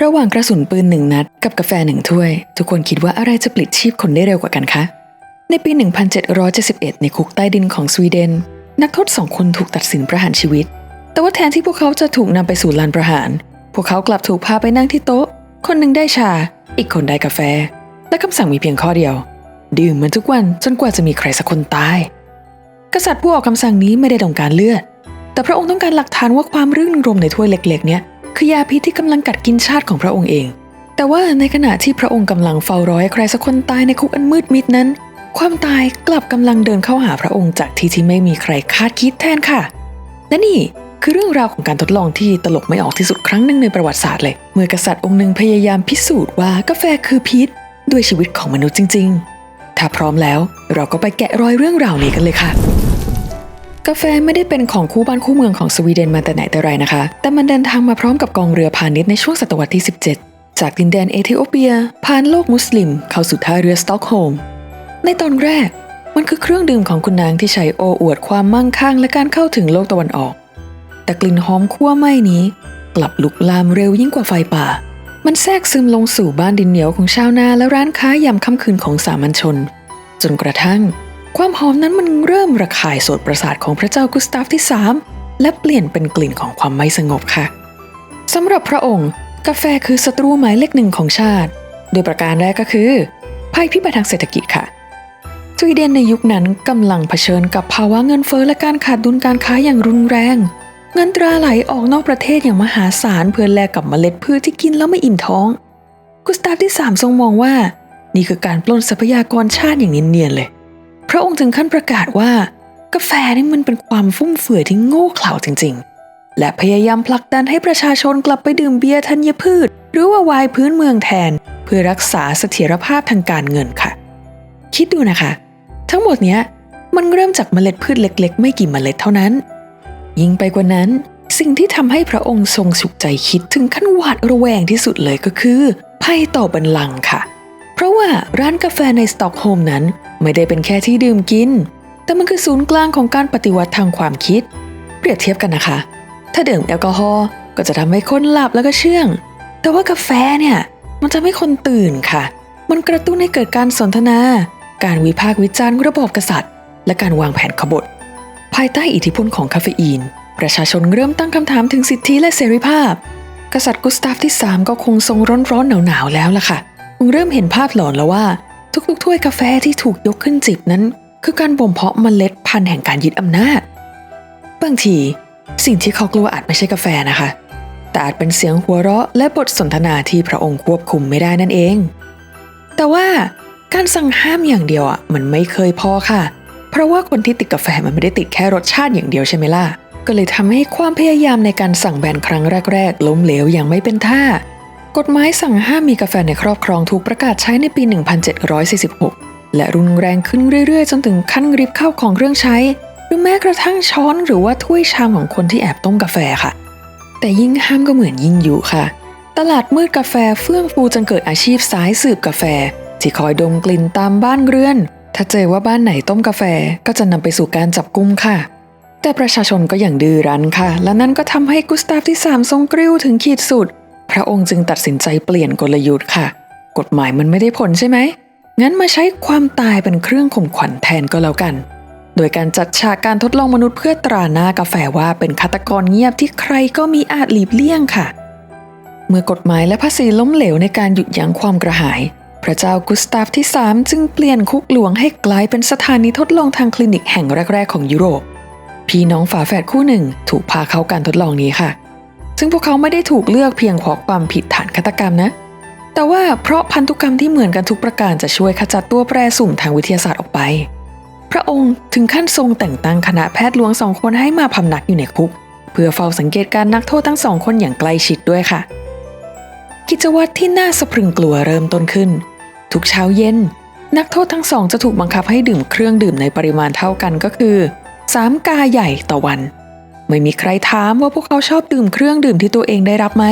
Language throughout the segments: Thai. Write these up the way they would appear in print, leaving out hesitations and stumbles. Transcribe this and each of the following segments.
ระหว่างกระสุนปืน1 นัดกับกาแฟ1 ถ้วยทุกคนคิดว่าอะไรจะปลิดชีพคนได้เร็วกว่ากันคะในปี 1771 ในคุกใต้ดินของสวีเดนนักโทษ2 คนถูกตัดสินประหารชีวิตแต่ว่าแทนที่พวกเขาจะถูกนำไปสู่ลานประหารพวกเขากลับถูกพาไปนั่งที่โต๊ะคนหนึ่งได้ชาอีกคนได้กาแฟและคำสั่งมีเพียงข้อเดียวดื่มมันทุกวันจนกว่าจะมีใครสักคนตายกษัตริย์ผู้ออกคำสั่งนี้ไม่ได้ต้องการเลือดแต่พระองค์ต้องการหลักฐานว่าความรื่นรมในถ้วยเล็กๆเนี้ยคือยาพิษที่กำลังกัดกินชาติของพระองค์เองแต่ว่าในขณะที่พระองค์กำลังเฝ้ารอให้ใครสักคนตายในคุกอันมืดมิดนั้นความตายกลับกำลังเดินเข้าหาพระองค์จากที่ไม่มีใครคาดคิดแทนค่ะและนี่คือเรื่องราวของการทดลองที่ตลกไม่ออกที่สุดครั้งหนึ่งในประวัติศาสตร์เลยเมื่อกษัตริย์องค์หนึ่งพยายามพิสูจน์ว่ากาแฟคือพิษด้วยชีวิตของมนุษย์จริงๆถ้าพร้อมแล้วเราก็ไปแกะรอยเรื่องราวนี้กันเลยค่ะกาแฟไม่ได้เป็นของคู่บ้านคู่เมืองของสวีเดนมาแต่ไหนแต่ไรนะคะแต่มันเดินทางมาพร้อมกับกองเรือพาณิชย์ในช่วงศตวรรษที่ 17จากดินแดนเอธิโอเปียผ่านโลกมุสลิมเข้าสู่ท่าเรือสต็อกโฮล์มในตอนแรกมันคือเครื่องดื่มของคุณนางที่ใช้โอ้อวดความมั่งคั่งและการเข้าถึงโลกตะวันออกแต่กลิ่นหอมคั่วไหม้นี้กลับลุกลามเร็วยิ่งกว่าไฟป่ามันแทรกซึมลงสู่บ้านดินเหนียวของชาวนาและร้านค้ายามค่ำคืนของสามัญชนจนกระทั่งความหอมนั้นมันเริ่มระคายโสตประสาทของพระเจ้ากุสตาฟที่ 3และเปลี่ยนเป็นกลิ่นของความไม่สงบค่ะสำหรับพระองค์กาแฟคือศัตรูหมายเลข 1ของชาติโดยประการแรกก็คือภัยพิบัติทางเศรษฐกิจค่ะสวีเดนในยุคนั้นกำลังเผชิญกับภาวะเงินเฟ้อและการขาดดุลการค้าอย่างรุนแรงเงินตราไหลออกนอกประเทศอย่างมหาศาลเพื่อแลกกับเมล็ดพืชที่กินแล้วไม่อิ่มท้องกุสตาฟที่ 3ทรงมองว่านี่คือการปล้นทรัพยากรชาติอย่างเนียนๆเลยพระองค์ถึงขั้นประกาศว่ากาแฟนี่มันเป็นความฟุ่มเฟือยที่โง่เขลาจริงๆและพยายามผลักดันให้ประชาชนกลับไปดื่มเบียร์ธัญพืชหรือว่าไวน์พื้นเมืองแทนเพื่อรักษาเสถียรภาพทางการเงินค่ะคิดดูนะคะทั้งหมดเนี้ยมันเริ่มจากเมล็ดพืชเล็กๆไม่กี่เมล็ดเท่านั้นยิ่งไปกว่านั้นสิ่งที่ทำให้พระองค์ทรงฉุกใจคิดถึงขั้นหวาดระแวงที่สุดเลยก็คือภัยต่อบัลลังก์ค่ะเพราะว่าร้านกาแฟในสต็อกโฮล์มนั้นไม่ได้เป็นแค่ที่ดื่มกินแต่มันคือศูนย์กลางของการปฏิวัติทางความคิดเปรียบเทียบกันนะคะถ้าดื่มแอลกอฮอล์ก็จะทำให้คนหลับแล้วก็เชื่องแต่ว่ากาแฟเนี่ยมันจะให้คนตื่นค่ะมันกระตุ้นให้เกิดการสนทนาการวิพากษ์วิจารณ์ระบอบกษัตริย์และการวางแผนขบฏภายใต้อิทธิพลของคาเฟอีนประชาชนเริ่มตั้งคำถามถึงสิทธิและเสรีภาพกษัตริย์กุสตาฟที่ 3ก็คงทรงร้อนหนาวแล้วล่ะค่ะคงเริ่มเห็นภาพหลอนแล้วว่าทุกถ้วยกาแฟที่ถูกยกขึ้นจิบนั้นคือการบ่มเพาะเมล็ดพันธุ์แห่งการยึดอำนาจบางทีสิ่งที่เขากลัวอาจไม่ใช่กาแฟนะคะแต่อาจเป็นเสียงหัวเราะและบทสนทนาที่พระองค์ควบคุมไม่ได้นั่นเองแต่ว่าการสั่งห้ามอย่างเดียวมันไม่เคยพอค่ะเพราะว่าคนที่ติดกาแฟมันไม่ได้ติดแค่รสชาติอย่างเดียวใช่ไหมล่ะก็เลยทำให้ความพยายามในการสั่งแบนครั้งแรกๆล้มเหลวอย่างไม่เป็นท่ากฎหมายสั่งห้ามมีกาแฟในครอบครองถูกประกาศใช้ในปี 1746 และรุนแรงขึ้นเรื่อยๆจนถึงขั้นริบข้าวของเครื่องใช้หรือแม้กระทั่งช้อนหรือว่าถ้วยชามของคนที่แอบต้มกาแฟค่ะแต่ยิ่งห้ามก็เหมือนยิ่งอยู่ค่ะตลาดมืดกาแฟเฟื่องฟูจนเกิดอาชีพสายสืบกาแฟที่คอยดมกลิ่นตามบ้านเรือนถ้าเจอว่าบ้านไหนต้มกาแฟก็จะนำไปสู่การจับกุมค่ะแต่ประชาชนก็อย่างดื้อรั้นค่ะและนั่นก็ทำให้กุสตาฟที่ 3ทรงกริ้วถึงขีดสุดพระองค์จึงตัดสินใจเปลี่ยนกลยุทธ์ค่ะกฎหมายมันไม่ได้ผลใช่ไหมงั้นมาใช้ความตายเป็นเครื่องข่มขวัญแทนก็แล้วกันโดยการจัดฉากการทดลองมนุษย์เพื่อตราหน้ากาแฟว่าเป็นฆาตกรเงียบที่ใครก็มีอาจหลีกเลี่ยงค่ะเมื่อกฎหมายและภาษีล้มเหลวในการหยุดยั้งความกระหายพระเจ้ากุสตาฟที่ 3จึงเปลี่ยนคุกหลวงให้กลายเป็นสถานีทดลองทางคลินิกแห่งแรกๆของยุโรปพี่น้องฝาแฝดคู่หนึ่งถูกพาเข้าการทดลองนี้ค่ะซึ่งพวกเขาไม่ได้ถูกเลือกเพียงเพราะความผิดฐานฆาตกรรมนะแต่ว่าเพราะพันธุกรรมที่เหมือนกันทุกประการจะช่วยขจัดตัวแปรสุ่มทางวิทยาศาสตร์ออกไปพระองค์ถึงขั้นทรงแต่งตั้งคณะแพทย์หลวง2 คนให้มาพำนักอยู่ในคุกเพื่อเฝ้าสังเกตการนักโทษทั้ง2 คนอย่างใกล้ชิดด้วยค่ะกิจวัตรที่น่าสะพรึงกลัวเริ่มต้นขึ้นทุกเช้าเย็นนักโทษทั้ง2จะถูกบังคับให้ดื่มเครื่องดื่มในปริมาณเท่ากันก็คือ3 กาใหญ่ต่อวันไม่มีใครถามว่าพวกเขาชอบดื่มเครื่องดื่มที่ตัวเองได้รับไหม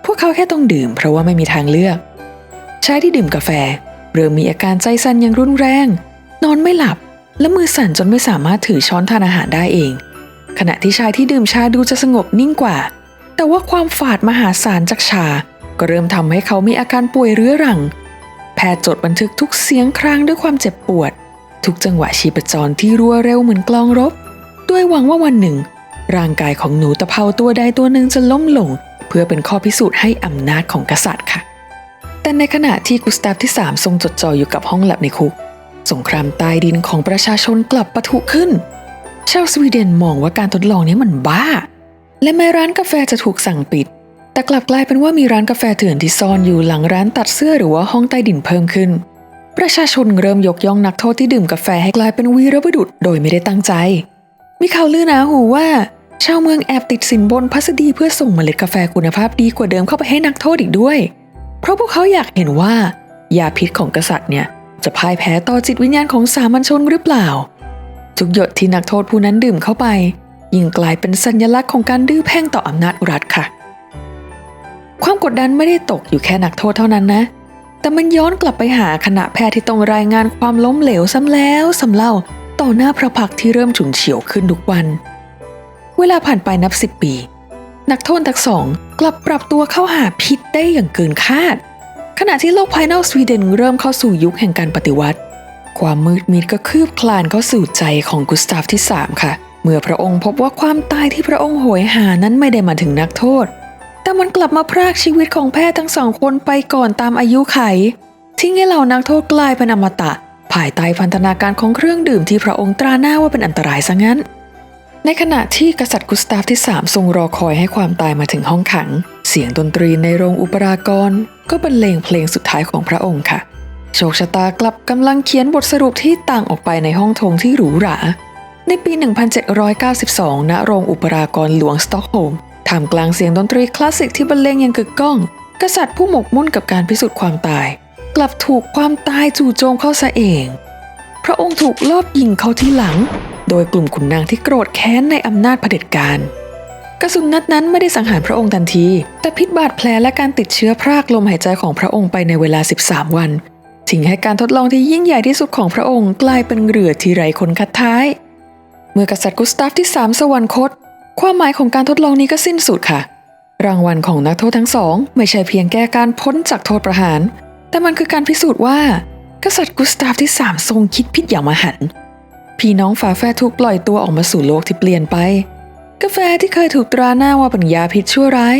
พวกเขาแค่ต้องดื่มเพราะว่าไม่มีทางเลือกชายที่ดื่มกาแฟเริ่มมีอาการใจสั่นอย่างรุนแรงนอนไม่หลับและมือสั่นจนไม่สามารถถือช้อนทานอาหารได้เองขณะที่ชายที่ดื่มชาดูจะสงบนิ่งกว่าแต่ว่าความฝาดมหาศาลจากชา ก็เริ่มทำให้เขามีอาการป่วยเรื้อรังแพทย์จดบันทึกทุกเสียงครางด้วยความเจ็บปวดทุกจังหวะชีพจรที่รัวเร็วเหมือนกลองรบด้วยหวังว่าวันหนึ่งร่างกายของหนูตะเภาตัวใดตัวหนึ่งจะล้มลงเพื่อเป็นข้อพิสูจน์ให้อำนาจของกษัตริย์ค่ะแต่ในขณะที่กุสตาฟที่3ทรงจดจ่ออยู่กับห้องแลบในคุกสงครามใต้ดินของประชาชนกลับปะทุขึ้นชาวสวีเดนมองว่าการทดลองนี้มันบ้าและแม้ร้านกาแฟจะถูกสั่งปิดแต่กลับกลายเป็นว่ามีร้านกาแฟเถื่อนที่ซ่อนอยู่หลังร้านตัดเสื้อหรือว่าห้องใต้ดินเพิ่มขึ้นประชาชนเริ่มยกย่องนักโทษที่ดื่มกาแฟให้กลายเป็นวีรบุรุษโดยไม่ได้ตั้งใจมีข่าวลือหนาหูว่าชาวเมืองแอบติดสินบนพัสดีเพื่อส่งเมล็ดกาแฟคุณภาพดีกว่าเดิมเข้าไปให้นักโทษอีกด้วยเพราะพวกเขาอยากเห็นว่ายาพิษของกษัตริย์เนี่ยจะพ่ายแพ้ต่อจิตวิญญาณของสามัญชนหรือเปล่าทุกหยดที่นักโทษผู้นั้นดื่มเข้าไปยิ่งกลายเป็นสัญลักษณ์ของการดื้อแพ่งต่ออำนาจรัฐค่ะความกดดันไม่ได้ตกอยู่แค่นักโทษเท่านั้นนะแต่มันย้อนกลับไปหาคณะแพทย์ที่ต้องรายงานความล้มเหลวซ้ำแล้วซ้ำเล่าต่อหน้าพระพักตร์ที่เริ่มฉุนเฉียวขึ้นทุกวันเวลาผ่านไปนับ10 ปีนักโทษทั้งสองกลับปรับตัวเข้าหาพิษได้อย่างเกินคาดขณะที่โลกภายนอกสวีเดนเริ่มเข้าสู่ยุคแห่งการปฏิวัติความมืดมิดก็คืบคลานเข้าสู่ใจของกุสตาฟที่3ค่ะเมื่อพระองค์พบว่าความตายที่พระองค์โหยหานั้นไม่ได้มาถึงนักโทษแต่มันกลับมาพรากชีวิตของแพทย์ทั้ง2 คนไปก่อนตามอายุไขทิ้งให้เหล่านักโทษกลายเป็นอมตะภายใต้พันธนาการของเครื่องดื่มที่พระองค์ตราหน้าว่าเป็นอันตรายซะงั้นในขณะที่กษัตริย์กุสตาฟที่3ทรงรอคอยให้ความตายมาถึงห้องขังเสียงดนตรีในโรงอุปรากรก็บรรเลงเพลงสุดท้ายของพระองค์ค่ะโชคชะตากลับกำลังเขียนบทสรุปที่ต่างออกไปในห้องโถงที่หรูหราในปี 1792 ณ โรงอุปรากรหลวงสต็อกโฮล์มท่ามกลางเสียงดนตรีคลาสสิกที่บรรเลงอย่างกึกก้องกษัตริย์ผู้หมกมุ่นกับการพิสูจน์ความตายกลับถูกความตายจู่โจมเข้าซะเองพระองค์ถูกลอบยิงเข้าที่หลังโดยกลุ่มขุนนางที่โกรธแค้นในอำนาจเผด็จการกระสุนนัดนั้นไม่ได้สังหารพระองค์ทันทีแต่พิษบาดแผลและการติดเชื้อพรากลมหายใจของพระองค์ไปในเวลา13 วันทิ้งให้การทดลองที่ยิ่งใหญ่ที่สุดของพระองค์กลายเป็นเรือที่ไร้คนคัดท้ายเมื่อกษัตริย์กุสตาฟที่3สวรรคตความหมายของการทดลองนี้ก็สิ้นสุดค่ะรางวัลของนักโทษทั้งสองไม่ใช่เพียงแค่การพ้นจากโทษประหารแต่มันคือการพิสูจน์ว่ากษัตริย์กุสตาฟที่3ทรงคิดผิดอย่างมหันต์พี่น้องฝาแฝดถูกปล่อยตัวออกมาสู่โลกที่เปลี่ยนไปกาแฟที่เคยถูกตราหน้าว่าเป็นยาพิษชั่วร้าย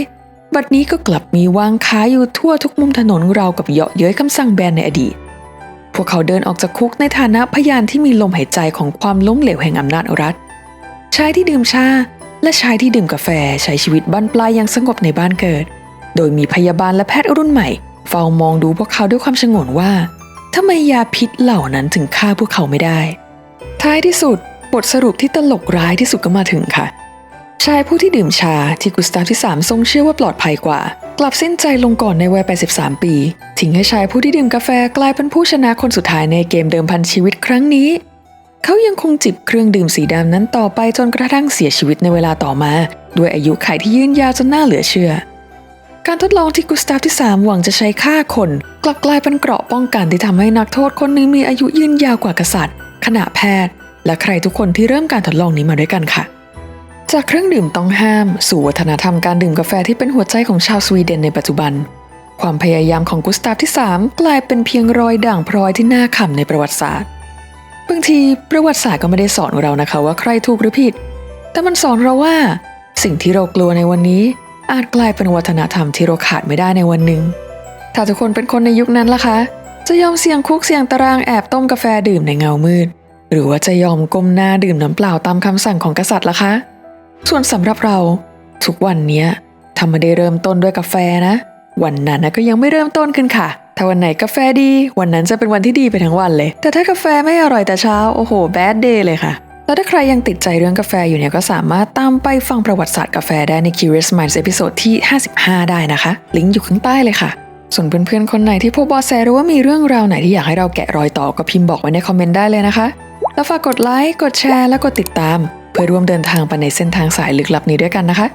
บัดนี้ก็กลับมีวางขายอยู่ทั่วทุกมุมถนนราวกับเยาะเย้ยคำสั่งแบนในอดีตพวกเขาเดินออกจากคุกในฐานะพยานที่มีลมหายใจของความล้มเหลวแห่งอำนาจรัฐชายที่ดื่มชาและชายที่ดื่มกาแฟใช้ชีวิตบั้นปลายอย่างสงบในบ้านเกิดโดยมีพยาบาลและแพทย์รุ่นใหม่เฝ้ามองดูพวกเขาด้วยความฉงนว่าทำไมยาพิษเหล่านั้นถึงฆ่าพวกเขาไม่ได้ท้ายที่สุดบทสรุปที่ตลกร้ายที่สุดก็มาถึงค่ะชายผู้ที่ดื่มชาที่กุสตาฟที่3ทรงเชื่อว่าปลอดภัยกว่ากลับสิ้นใจลงก่อนในวัย83 ปีทิ้งให้ชายผู้ที่ดื่มกาแฟกลายเป็นผู้ชนะคนสุดท้ายในเกมเดิมพันชีวิตครั้งนี้เขายังคงจิบเครื่องดื่มสีดำนั้นต่อไปจนกระทั่งเสียชีวิตในเวลาต่อมาด้วยอายุขัยที่ยืนยาวจนน่าเหลือเชื่อการทดลองที่กุสตาฟที่3หวังจะใช้ฆ่าคนกลับกลายเป็นเกราะป้องกันที่ทำให้นักโทษคนหนึ่งมีอายุยืนยาวกว่ากษัตริย์คณะแพทย์และใครทุกคนที่เริ่มการทดลองนี้มาด้วยกันค่ะจากเครื่องดื่มต้องห้ามสู่วัฒนธรรมการดื่มกาแฟที่เป็นหัวใจของชาวสวีเดนในปัจจุบันความพยายามของกุสตาฟที่3กลายเป็นเพียงรอยด่างพร้อยที่น่าขำในประวัติศาสตร์บางทีประวัติศาสตร์ก็ไม่ได้สอนเรานะคะว่าใครถูกหรือผิดแต่มันสอนเราว่าสิ่งที่เรากลัวในวันนี้อาจกลายเป็นวัฒนธรรมที่เราขาดไม่ได้ในวันหนึ่งถ้าทุกคนเป็นคนในยุคนั้นล่ะคะจะยอมเสี่ยงคุกเสี่ยงตารางแอบต้มกาแฟดื่มในเงามืดหรือว่าจะยอมก้มหน้าดื่มน้ำเปล่าตามคำสั่งของกษัตริย์ล่ะคะส่วนสำหรับเราทุกวันนี้ถ้าไม่ได้เริ่มต้นด้วยกาแฟนะวันนั้นก็ยังไม่เริ่มต้นขึ้นค่ะถ้าวันไหนกาแฟดีวันนั้นจะเป็นวันที่ดีไปทั้งวันเลยแต่ถ้ากาแฟไม่อร่อยแต่เช้าโอ้โหแบดเดย์เลยค่ะแล้วถ้าใครยังติดใจเรื่องกาแฟอยู่เนี่ยก็สามารถตามไปฟังประวัติศาสตร์กาแฟได้ใน Curious Minds เอพิโซดที่55ได้นะคะลิงก์อยู่ข้างใต้เลยค่ะส่วนเพื่อนๆคนไหนที่พบเบาะแสหรือว่ามีเรื่องราวไหนที่อยากให้เราแกะรอยต่อก็พิมพ์บอกไว้ในคอมเมนต์ได้เลยนะคะแล้วฝากกดไลค์กดแชร์และกดติดตามเพื่อร่วมเดินทางไปในเส้นทางสายลึกลับนี้ด้วยกันนะคะ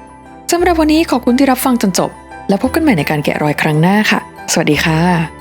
สำหรับวันนี้ขอบคุณที่รับฟังจนจบแล้วพบกันใหม่ในการแกะรอยครั้งหน้าค่ะสวัสดีค่ะ